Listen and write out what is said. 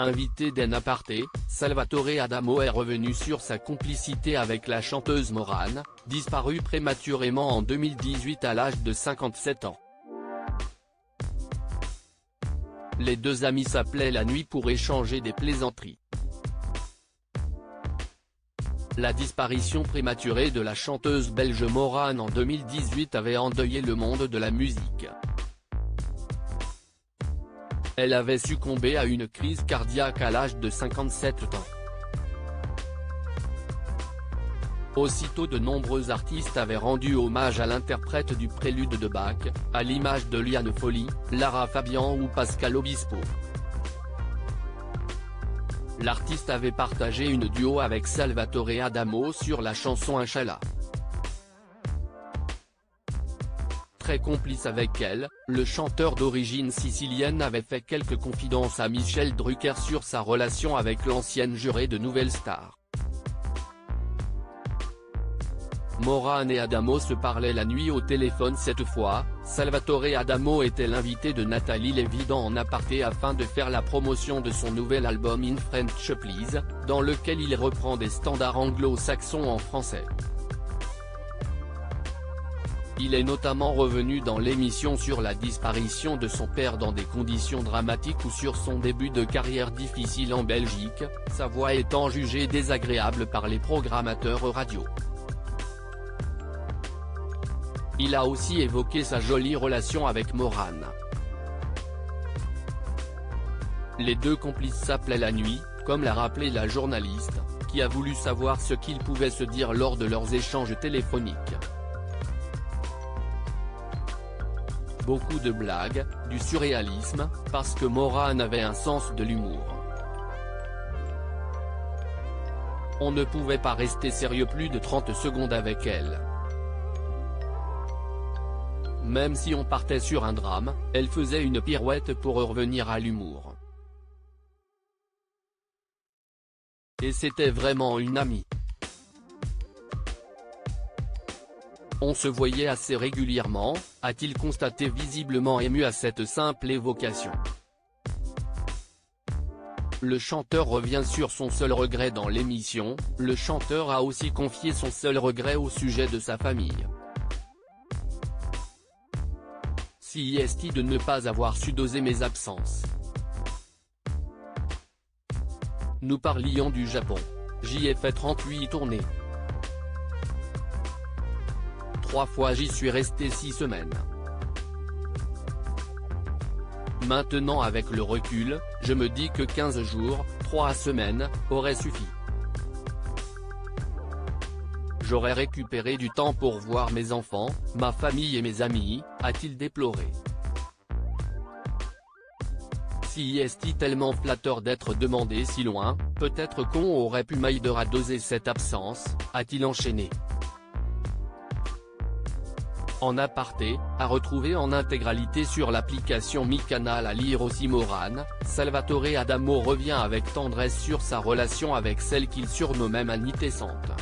Invité d'En Aparté, Salvatore Adamo est revenu sur sa complicité avec la chanteuse Morane, disparue prématurément en 2018 à l'âge de 57 ans. Les deux amis s'appelaient la nuit pour échanger des plaisanteries. La disparition prématurée de la chanteuse belge Morane en 2018 avait endeuillé le monde de la musique. Elle avait succombé à une crise cardiaque à l'âge de 57 ans. Aussitôt de nombreux artistes avaient rendu hommage à l'interprète du prélude de Bach, à l'image de Liane Folly, Lara Fabian ou Pascal Obispo. L'artiste avait partagé une duo avec Salvatore Adamo sur la chanson Inch'Allah. Très complice avec elle, le chanteur d'origine sicilienne avait fait quelques confidences à Michel Drucker sur sa relation avec l'ancienne jurée de Nouvelle Star. Morane et Adamo se parlaient la nuit au téléphone cette fois. Salvatore Adamo était l'invité de Nathalie Lévy dans En Aparté afin de faire la promotion de son nouvel album In French Please, dans lequel il reprend des standards anglo-saxons en français. Il est notamment revenu dans l'émission sur la disparition de son père dans des conditions dramatiques ou sur son début de carrière difficile en Belgique, sa voix étant jugée désagréable par les programmateurs radio. Il a aussi évoqué sa jolie relation avec Morane. Les deux complices s'appelaient la nuit, comme l'a rappelé la journaliste, qui a voulu savoir ce qu'ils pouvaient se dire lors de leurs échanges téléphoniques. Beaucoup de blagues, du surréalisme, parce que Morane avait un sens de l'humour. On ne pouvait pas rester sérieux plus de 30 secondes avec elle. Même si on partait sur un drame, elle faisait une pirouette pour revenir à l'humour. Et c'était vraiment une amie. On se voyait assez régulièrement, a-t-il constaté visiblement ému à cette simple évocation. Le chanteur revient sur son seul regret dans l'émission. Le chanteur a aussi confié son seul regret au sujet de sa famille. Si est-il de ne pas avoir su doser mes absences. Nous parlions du Japon. J'y ai fait 38 tournées. 3 fois j'y suis resté 6 semaines. Maintenant avec le recul, je me dis que 15 jours, 3 semaines, auraient suffi. J'aurais récupéré du temps pour voir mes enfants, ma famille et mes amis, a-t-il déploré. Si est-il tellement flatteur d'être demandé si loin, peut-être qu'on aurait pu m'aider à doser cette absence, a-t-il enchaîné. En Aparté, à retrouver en intégralité sur l'application Mi-Canal. À lire aussi Morane, Salvatore Adamo revient avec tendresse sur sa relation avec celle qu'il surnommait Manitessante.